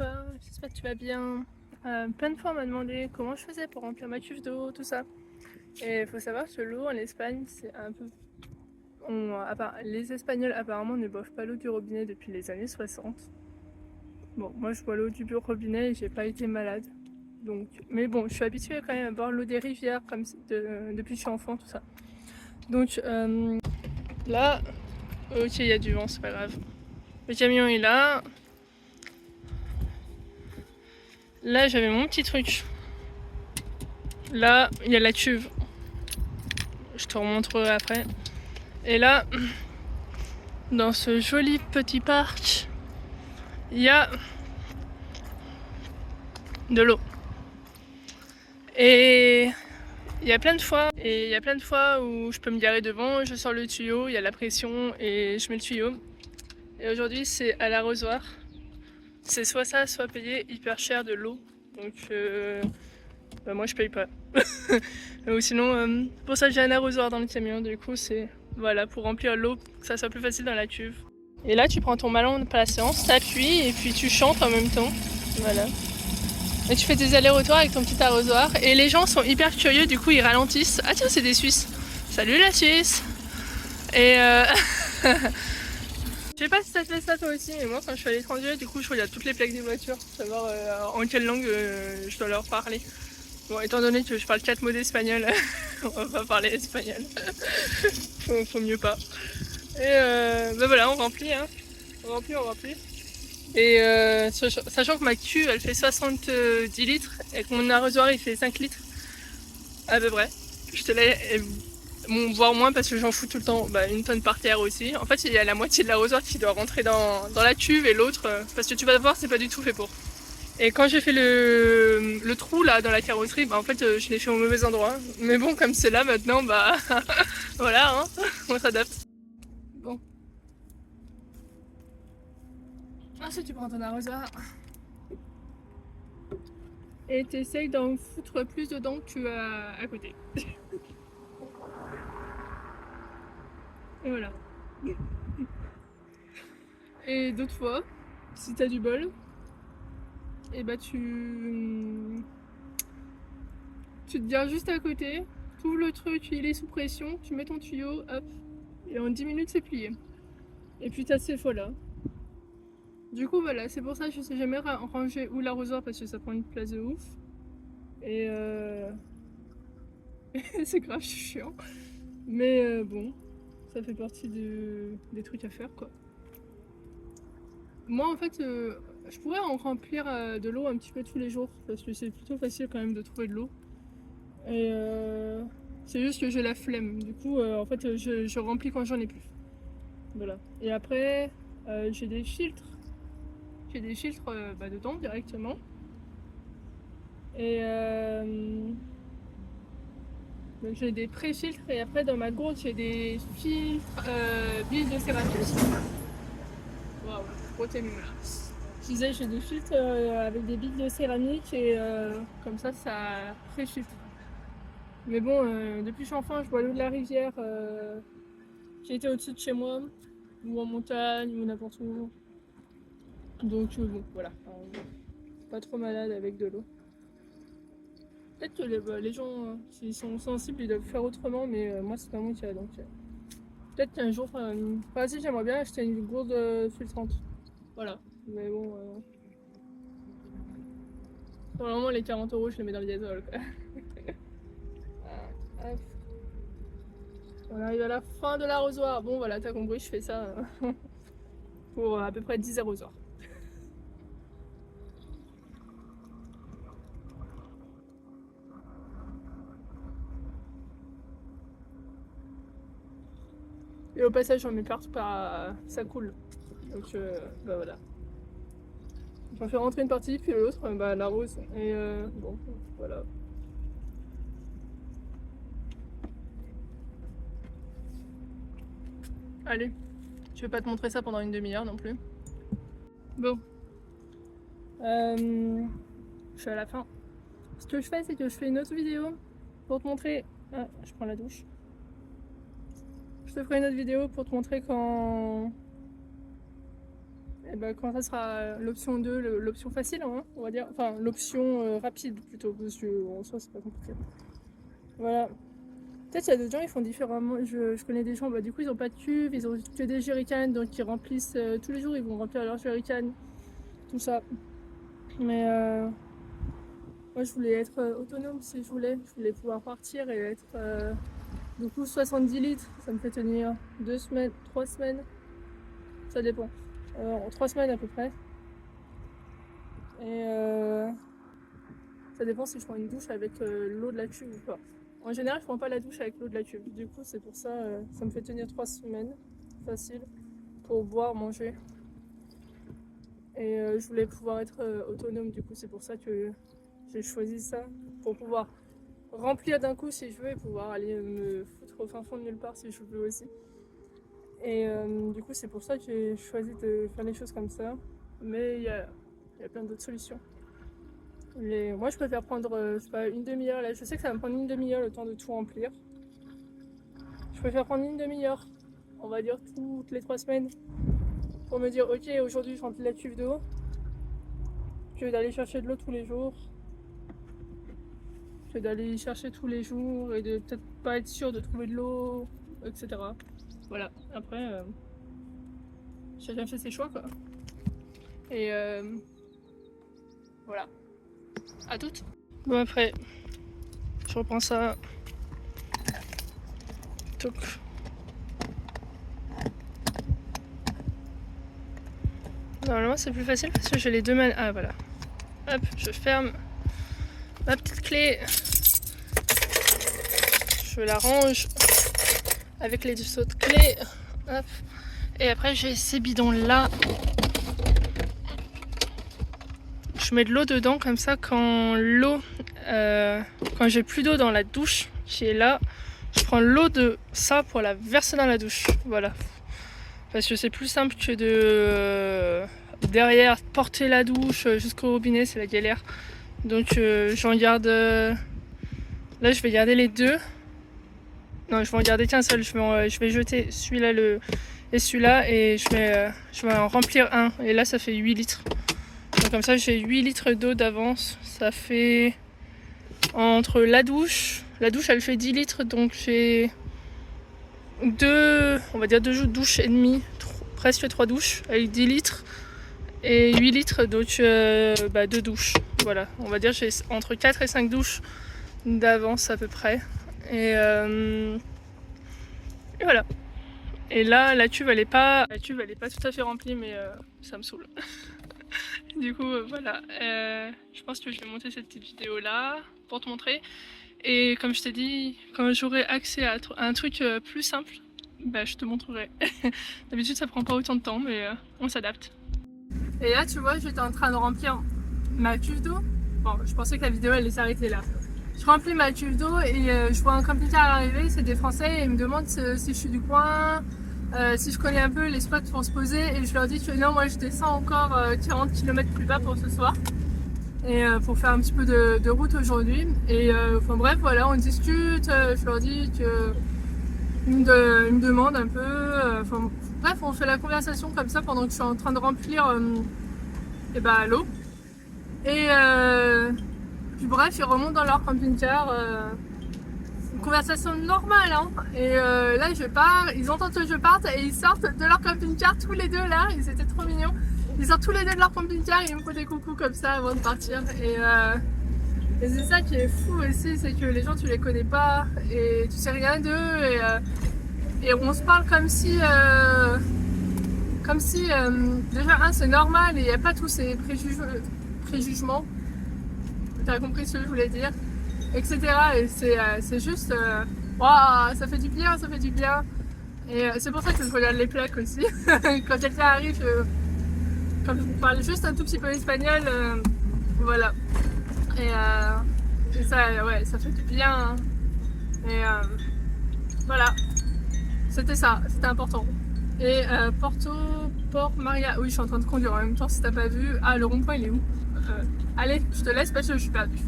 toi? J'espère que tu vas bien. Plein de fois on m'a demandé comment je faisais pour remplir ma cuve d'eau, tout ça. Et il faut savoir que l'eau en Espagne, c'est un peu... Les Espagnols apparemment ne boivent pas l'eau du robinet depuis les années 60. Bon, moi je bois l'eau du robinet et j'ai pas été malade. Donc... Mais bon, je suis habituée quand même à boire l'eau des rivières depuis que je suis enfant, tout ça. Donc là, ok, il y a du vent, c'est pas grave. Le camion est là. Là, j'avais mon petit truc. Là, il y a la cuve. Je te remontrerai après. Et là, dans ce joli petit parc, il y a de l'eau. Et il y a plein de fois, où je peux me garer devant, je sors le tuyau, il y a la pression et je mets le tuyau. Et aujourd'hui, c'est à l'arrosoir. C'est soit ça, soit payer hyper cher de l'eau. Donc, moi, je paye pas. Ou sinon, pour ça, j'ai un arrosoir dans le camion. Du coup, c'est voilà pour remplir l'eau, que ça soit plus facile dans la cuve. Et là, tu prends ton ballon de patience, t'appuies et puis tu chantes en même temps. Voilà. Et tu fais des allers-retours avec ton petit arrosoir. Et les gens sont hyper curieux, du coup, ils ralentissent. Ah tiens, c'est des Suisses. Salut la Suisse. Et je sais pas si ça te fait ça toi aussi, mais moi quand je suis à l'étranger, du coup je regarde toutes les plaques des voitures pour savoir en quelle langue je dois leur parler. Bon, étant donné que je parle 4 mots d'espagnol, on va pas parler espagnol. faut mieux pas. Et ben voilà, on remplit, hein. On remplit. Et sachant que ma cuve elle fait 70 litres et que mon arrosoir il fait 5 litres à peu près. Je te laisse voire moins parce que j'en fous tout le temps une tonne par terre aussi. En fait il y a la moitié de l'arrosoir qui doit rentrer dans la cuve et l'autre, parce que tu vas voir c'est pas du tout fait pour. Et quand j'ai fait le trou là dans la carrosserie, en fait je l'ai fait au mauvais endroit. Mais bon comme c'est là maintenant, voilà hein, on s'adapte. Bon. Ensuite tu prends ton arrosoir et t'essayes d'en foutre plus dedans que tu as à côté. Et voilà. Et d'autres fois, si t'as du bol, et tu te gares juste à côté, tu ouvres le truc, il est sous pression, tu mets ton tuyau, hop, et en 10 minutes c'est plié. Et puis t'as ces fois là. Du coup voilà, c'est pour ça que je sais jamais ranger où l'arrosoir parce que ça prend une place de ouf. Et c'est grave chiant. Mais bon, ça fait partie des trucs à faire quoi. Moi en fait, je pourrais en remplir de l'eau un petit peu tous les jours parce que c'est plutôt facile quand même de trouver de l'eau. Et c'est juste que j'ai la flemme. Du coup, en fait, je remplis quand j'en ai plus. Voilà. Et après, j'ai des filtres. J'ai des filtres dedans directement. Et donc j'ai des pré-filtres. Et après, dans ma gourde, j'ai des filtres billes de céramique. Waouh, gros témoin là. Je disais, j'ai des filtres avec des billes de céramique et comme ça pré-filtre. Mais bon, depuis que je suis enfant, je bois l'eau de la rivière qui était au-dessus de chez moi, ou en montagne, ou n'importe où. Donc bon, voilà. Pas trop malade avec de l'eau. Peut-être que les gens, s'ils sont sensibles, ils doivent faire autrement, mais moi c'est pas mon cas. Donc peut-être qu'un jour, si j'aimerais bien acheter une gourde filtrante. Voilà. Mais bon, pour le moment, les 40 € je les mets dans le gazole. Hop. On arrive à la fin de l'arrosoir. Bon voilà, t'as compris, je fais ça pour à peu près 10 arrosoirs. Et au passage, j'en mets partout, ça coule. Donc voilà. J'en fais rentrer une partie, puis l'autre, la rose. Et bon, voilà. Allez, je vais pas te montrer ça pendant une demi-heure non plus. Bon. Je suis à la fin. Ce que je fais, c'est que je fais une autre vidéo pour te montrer... Ah, je prends la douche. Je te ferai une autre vidéo pour te montrer quand... Et ben, quand ça sera l'option 2, l'option facile, hein, on va dire, enfin l'option rapide plutôt, parce qu'en soi c'est pas compliqué. Voilà. Peut-être il y a d'autres gens, ils font différemment. Je connais des gens, bah, du coup, ils n'ont pas de cuve, ils ont que des jerrycans, donc ils remplissent tous les jours, ils vont remplir leurs jerrycans, tout ça. Mais moi, je voulais être autonome si je voulais. Je voulais pouvoir partir et être. Du coup, 70 litres, ça me fait tenir 2 semaines, 3 semaines, ça dépend. 3 semaines à peu près. Et ça dépend si je prends une douche avec l'eau de la cuve ou pas. En général, je prends pas la douche avec l'eau de la cuve. Du coup, c'est pour ça, ça me fait tenir 3 semaines, facile, pour boire, manger. Et je voulais pouvoir être autonome, du coup, c'est pour ça que j'ai choisi ça, pour pouvoir remplir d'un coup si je veux et pouvoir aller me foutre au fin fond de nulle part si je veux aussi. Et du coup, c'est pour ça que j'ai choisi de faire les choses comme ça. Mais il y a plein d'autres solutions. Moi, je préfère prendre je sais pas, une demi-heure. Là, je sais que ça va me prendre une demi-heure le temps de tout remplir. Je préfère prendre une demi-heure, on va dire toutes les 3 semaines, pour me dire ok, aujourd'hui je remplis la cuve d'eau, que d'aller chercher de l'eau tous les jours, que d'aller chercher tous les jours et de peut-être pas être sûr de trouver de l'eau, etc. Voilà. Après, chacun fait ses choix quoi. Et voilà. À toutes. Bon après, je reprends ça. Toc. Normalement c'est plus facile parce que j'ai les deux mains. Ah voilà. Hop, je ferme ma petite clé. Je la range avec les autres clés. Hop. Et après j'ai ces bidons là. Je mets de l'eau dedans comme ça quand quand j'ai plus d'eau dans la douche qui est là, je prends l'eau de ça pour la verser dans la douche. Voilà. Parce que c'est plus simple que de derrière porter la douche jusqu'au robinet, c'est la galère. Donc j'en garde. Là je vais garder les deux. Non, je vais en garder qu'un seul. Je vais jeter celui-là et celui-là et je vais en remplir un. Et là ça fait 8 litres. Donc comme ça j'ai 8 litres d'eau d'avance. Ça fait entre la douche elle fait 10 litres, donc j'ai on va dire 2 douches et demie, presque 3 douches avec 10 litres et 8 litres, donc 2 douches. Voilà, on va dire j'ai entre 4 et 5 douches d'avance à peu près. Et voilà. Et là la cuve elle est pas tout à fait remplie, mais ça me saoule. Du coup voilà, je pense que je vais monter cette petite vidéo là pour te montrer. Et comme je t'ai dit, quand j'aurai accès à un truc plus simple, bah, je te montrerai. D'habitude ça prend pas autant de temps, mais on s'adapte. Et là tu vois, j'étais en train de remplir ma cuve d'eau. Bon, je pensais que la vidéo allait s'arrêter là. Je remplis ma cuve d'eau et je vois un camping-car arriver, c'est des Français, et ils me demandent si je suis du coin, si je connais un peu les spots pour se poser, et je leur dis que non, moi je descends encore 40 km plus bas pour ce soir. Et pour faire un petit peu de route aujourd'hui. Et enfin bref, voilà, on discute, je leur dis que ils me demandent un peu, bref, on fait la conversation comme ça pendant que je suis en train de remplir l'eau. Et puis bref, ils remontent dans leur camping-car, une conversation normale, hein. Et là je pars, ils entendent que je parte et ils sortent de leur camping-car tous les deux là, ils étaient trop mignons. Ils sortent tous les deux de leur camping-car, ils me font des coucous comme ça avant de partir. Et c'est ça qui est fou aussi, c'est que les gens tu les connais pas et tu sais rien d'eux, et on se parle comme si déjà c'est normal et il n'y a pas tous ces préjugements. Tu as compris ce que je voulais dire, etc. Et c'est juste waouh, ça fait du bien, ça fait du bien. Et c'est pour ça que je regarde les plaques aussi. Quand quelqu'un arrive, comme je vous parle juste un tout petit peu espagnol, voilà. Et ça, ouais, ça fait du bien. Hein. Et voilà. C'était ça, c'était important. Et Port Maria. Oui, je suis en train de conduire en même temps si t'as pas vu. Ah, le rond-point il est où allez, je te laisse parce que je suis perdue.